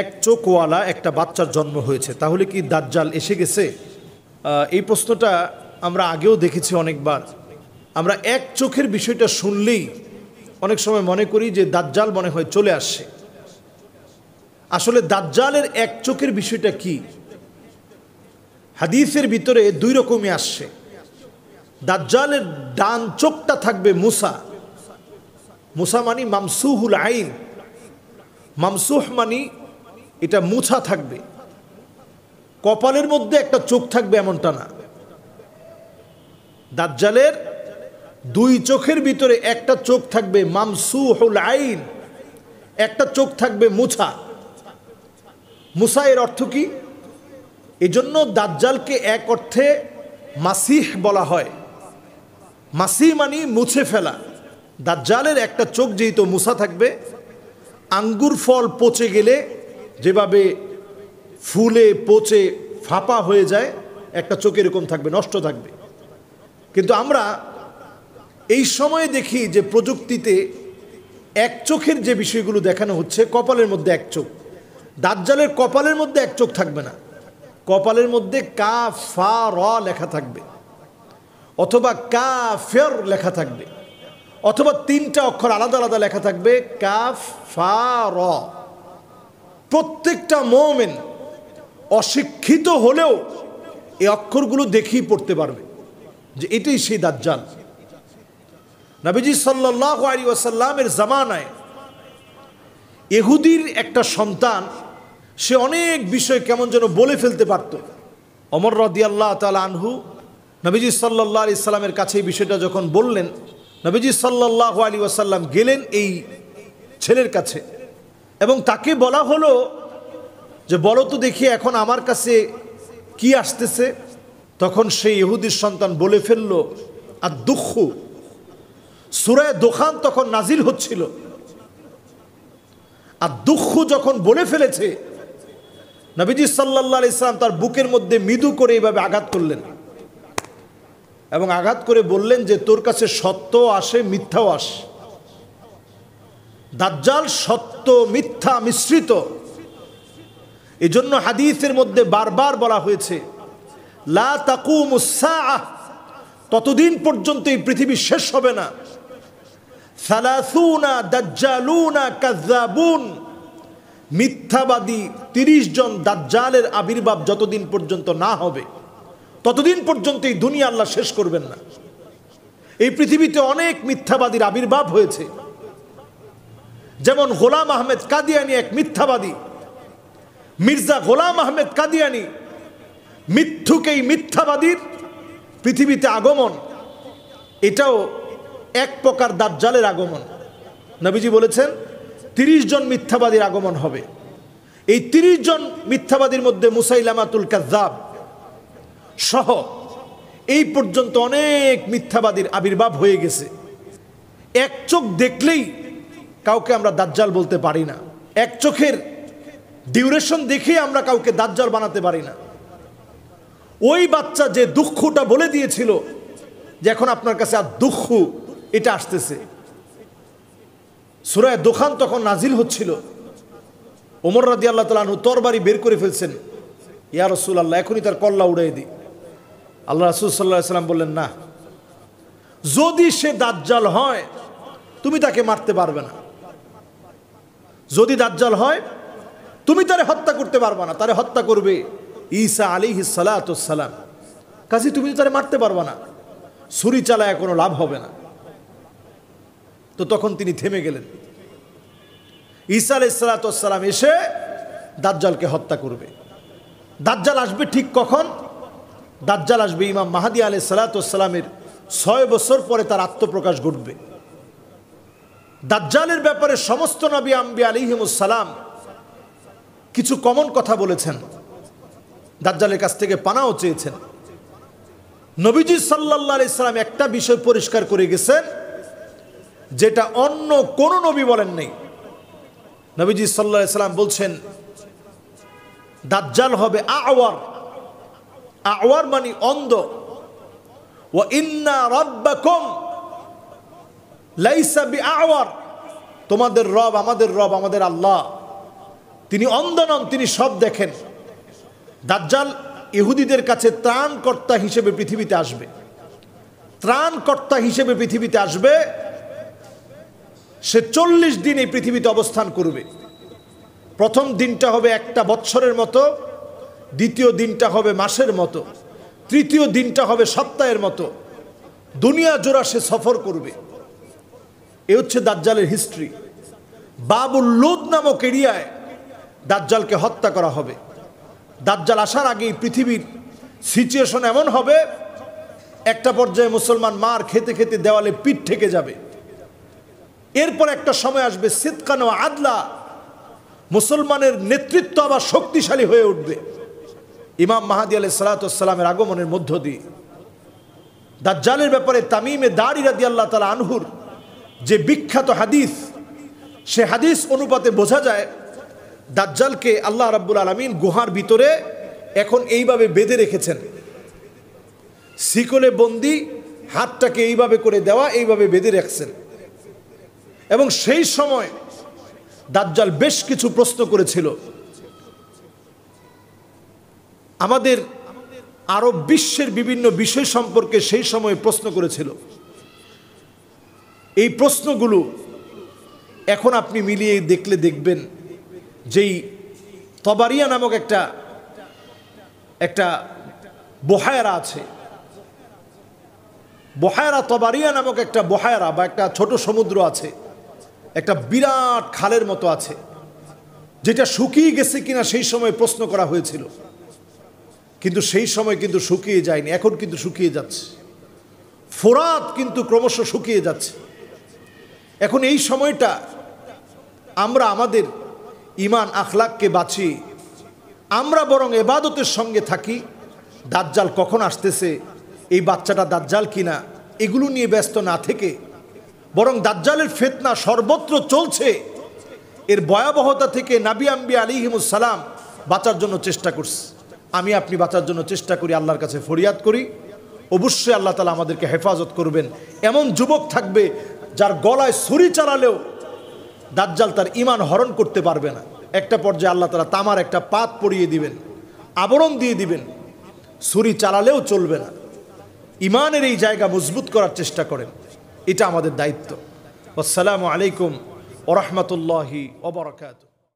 এক চোখওয়ালা একটা বাচ্চার জন্ম হয়েছে, তাহলে কি দাজ্জাল এসে গেছে? এই প্রশ্নটা আমরা আগেও দেখেছি অনেকবার। আমরা এক চোখের বিষয়টা শুনলেই অনেক সময় মনে করি যে দাজ্জাল মনে হয় চলে আসছে। আসলে দাজ্জালের এক চোখের বিষয়টা কি? হাদিসের ভিতরে দুই রকমই আসছে। দাজ্জালের ডান চোখটা থাকবে মুসা। মুসা মানি মামসুহুল আইন, মামসুহ মানি এটা মুছা থাকবে। কপালের মধ্যে একটা চোখ থাকবে এমনটা না। দাজ্জালের দুই চোখের ভিতরে একটা চোখ থাকবে মামসুহুল আইন, একটা চোখ থাকবে মুছা। মুসা এর অর্থ কি? এজন্য দাজ্জালকে এক অর্থে মাসিহ বলা হয়। মাসিহ মানি মুছে ফেলা। দাজ্জালের একটা চোখ যেহেতু মুসা থাকবে, আঙ্গুর ফল পচে গেলে যেভাবে ফুলে পচে ফাঁপা হয়ে যায়, একটা চোখ এরকম থাকবে, নষ্ট থাকবে। কিন্তু আমরা এই সময়ে দেখি যে প্রযুক্তিতে এক চোখের যে বিষয়গুলো দেখানো হচ্ছে, কপালের মধ্যে এক চোখ। দাজ্জালের কপালের মধ্যে এক চোখ থাকবে না, কপালের মধ্যে কাফা র লেখা থাকবে, অথবা কাফের লেখা থাকবে, অথবা তিনটা অক্ষর আলাদা আলাদা লেখা থাকবে, কাফ ফা র। প্রত্যেকটা মুমিন অশিক্ষিত হলেও এই অক্ষরগুলো দেখেই পড়তে পারবে যে এটাই সেই দাজ্জাল। নবীজি সাল্লাল্লাহু আলাইহি ওয়াসাল্লামের জামানায় ইহুদির একটা সন্তান, সে অনেক বিষয় কেমন যেন বলে ফেলতে পারত। ওমর রাদিয়াল্লাহু তাআলা আনহু নবীজি সাল্লাল্লাহু আলাইহি সাল্লামের কাছে এই বিষয়টা যখন বললেন, নবীজি সাল্লাল্লাহু আলাইহি ওয়াসাল্লাম গেলেন এই ছেলের কাছে এবং তাকে বলা হলো যে বলো তো দেখি এখন আমার কাছে কি আসতেছে। তখন সেই ইহুদির সন্তান বলে ফেলল আর দুঃখ। সূরা দোখান তখন নাজিল হচ্ছিল। আর দুঃখ যখন বলে ফেলেছে, নবীজি সাল্লাল্লাহু আলাইহি সাল্লাম তার বুকের মধ্যে মৃদু করে এইভাবে আঘাত করলেন এবং আঘাত করে বললেন যে তোর কাছে সত্য আসে, মিথ্যাও আসে। দাজ্জাল সত্য মিথ্যা মিশ্রিত। এজন্য হাদিসের মধ্যে বারবার বলা হয়েছে লা তাকুমুস সাআহ, ততদিন পর্যন্ত এই পৃথিবী শেষ হবে না। সালাসুনা দাজ্জালুনা কাযাবুন, মিথ্যাবাদী 30 জন দাজ্জালের আবির্ভাব যতদিন পর্যন্ত না হবে ততদিন পর্যন্ত এই দুনিয়া আল্লাহ শেষ করবেন না। এই পৃথিবীতে অনেক মিথ্যাবাদীর আবির্ভাব হয়েছে, যেমন গোলাম আহমেদ কাদিয়ানি এক মিথ্যাবাদী। মির্জা গোলাম আহমেদ কাদিয়ানি মিথ্যুক এই মিথ্যাবাদীর পৃথিবীতে আগমন, এটাও এক প্রকার দাজ্জালের আগমন। নবীজি বলেছেন 30 জন মিথ্যাবাদীর আগমন হবে। এই 30 জন মিথ্যাবাদীর মধ্যে মুসাইলামাতুল কাযযাব সহ এই পর্যন্ত অনেক মিথ্যাবাদীর আবির্ভাব হয়ে গেছে। এক চোখ দেখলেই কাউকে আমরা দাজ্জাল বলতে পারি না। এক চোখের ডিউরেশন দেখে আমরা কাউকে দাজ্জাল বানাতে পারি না। ওই বাচ্চা যে দুঃখটা বলে দিয়েছিল যে এখন আপনার কাছে আর দুঃখ এটা আসতেছে, সূরা দোখান তখন নাজিল হচ্ছিল। ওমর রাদিয়াল্লাহু তাআলা আনহু তরবারি বের করে ফেলছেন, ইয়া রাসূলুল্লাহ এখনই তার কল্লা উড়িয়ে দিই। আল্লাহ রাসূল সাল্লাল্লাহু আলাইহি সাল্লাম বললেন না, যদি সে দাজ্জাল হয় তুমি তাকে মারতে পারবে না। যদি দাজ্জাল হয় তুমি তারে হত্যা করতে পারবে না, তারে হত্যা করবে ঈসা আলাইহিস সালাতুস সালাম। কাজে তুমি তারে মারতে পারবে না, ছুরি চালায় কোনো লাভ হবে না। তো তখন তিনি থেমে গেলেন। ঈসা আলাইহিস সালাতুস সালাম এসে দাজ্জালকে হত্যা করবে। দাজ্জাল আসবে ঠিক কখন? দাজ্জাল আসবে ইমাম মাহদী আলাইহিস সালাতুস সালামের 6 বছর পরে তার আত্মপ্রকাশ ঘটবে। দাজ্জালের ব্যাপারে সমস্ত নবী আম্বিয়া আলাইহিমুস সালাম কিছু কমন কথা বলেছেন, দাজ্জালের কাছ থেকে পানাও চেয়েছেন। নবীজি সাল্লাল্লাহু আলাইহি সাল্লাম একটা বিষয় পরিষ্কার করে গেছেন যেটা অন্য কোন নবী বলেন নাই। নবীজি সাল্লাল্লাহু আলাইহি সাল্লাম বলছেন দাজ্জাল হবে আওয়ার। আওয়ার মানে অন্ধ। ওয়া ইন্না রাব্বাকুম লাইসা বিআওয়ার, তোমাদের রব আমাদের রব আমাদের আল্লাহ তিনি অন্ধ নন, তিনি সব দেখেন। দাজ্জাল ইহুদিদের কাছে ত্রাণকর্তা হিসেবে পৃথিবীতে আসবে, ত্রাণকর্তা হিসেবে পৃথিবীতে আসবে। সে 40 দিন এই পৃথিবীতে অবস্থান করবে। প্রথম দিনটা হবে একটা বৎসরের মতো, দ্বিতীয় দিনটা হবে মাসের মতো, তৃতীয় দিনটা হবে সপ্তাহের মতো। দুনিয়া জোড়া সে সফর করবে। এ হচ্ছে দাজ্জালের হিস্ট্রি। বাবুল লুদ নামক এরিয়ায় দাজ্জালকে হত্যা করা হবে। দাজ্জাল আসার আগেই পৃথিবীর সিচুয়েশন এমন হবে, একটা পর্যায়ে মুসলমান মার খেতে খেতে দেওয়ালে পিঠ ঠেকে যাবে। এরপর একটা সময় আসবে সিদকান ও আদলা, মুসলমানের নেতৃত্ব আবার শক্তিশালী হয়ে উঠবে ইমাম মাহদী আলাইহিস সালাতু ওয়াস সালামের আগমনের মধ্য দিয়ে। দাজ্জালের ব্যাপারে তামিমে দারি রাদিয়াল্লাহু তাআলা আনহুর যে বিখ্যাত হাদিস, সে হাদিস অনুপাতে বোঝা যায় দাজ্জালকে আল্লাহ রাব্বুল আলামিন গুহার ভিতরে এখন এইভাবে বেঁধে রেখেছেন, শিকলে বন্দি, হাতটাকে এইভাবে করে দেওয়া, এইভাবে বেঁধে রাখছেন। এবং সেই সময় দাজ্জাল বেশ কিছু প্রশ্ন করেছিল। আমাদের আরব বিশ্বের বিভিন্ন বিষয় সম্পর্কে সেই সময় প্রশ্ন করেছিল। এই প্রশ্নগুলো এখন আপনি মিলিয়ে দেখলে দেখবেন যেই তবারিয়া নামক একটা বহায়রা আছে, বহায়রা তবারিয়া নামক একটা বহায়রা বা একটা ছোট সমুদ্র আছে, একটা বিরাট খালের মতো আছে, যেটা শুকিয়ে গেছে কিনা সেই সময় প্রশ্ন করা হয়েছিল। কিন্তু সেই সময় কিন্তু শুকিয়ে যায়নি, এখন কিন্তু শুকিয়ে যাচ্ছে। ফোরাত কিন্তু ক্রমশ শুকিয়ে যাচ্ছে। এখন এই সময়টা আমরা আমাদের ঈমান আখলাককে বাঁচিয়ে আমরা বরং ইবাদতের সঙ্গে থাকি। দাজ্জাল কখন আসতেছে, এই বাচ্চাটা দাজ্জাল কিনা, এগুলো নিয়ে ব্যস্ত না থেকে বরং দাজ্জালের ফিতনা সর্বত্র চলছে, এর ভয়াবহতা থেকে নবী আম্বিয়া আলাইহিমুস সালাম বাঁচার জন্য চেষ্টা করছে। আমি আপনি বাঁচার জন্য চেষ্টা করি, আল্লাহর কাছে ফরিয়াদ করি। অবশ্যই আল্লাহ তাআলা আমাদেরকে হেফাজত করবেন। এমন যুবক থাকবে যার গলায় ছুরি চালালেও দাজ্জাল তার ঈমান হরণ করতে পারবে না। একটা পর্যায়ে আল্লাহ তাআলা তামার একটা পাত পরিয়ে দিবেন, আবরণ দিয়ে দিবেন, ছুরি চালালেও চলবে না। ঈমানের এই জায়গা মজবুত করার চেষ্টা করেন, এটা আমাদের দায়িত্ব। আসসালামু আলাইকুম ওয়া রাহমাতুল্লাহি ওয়া বারাকাতুহু।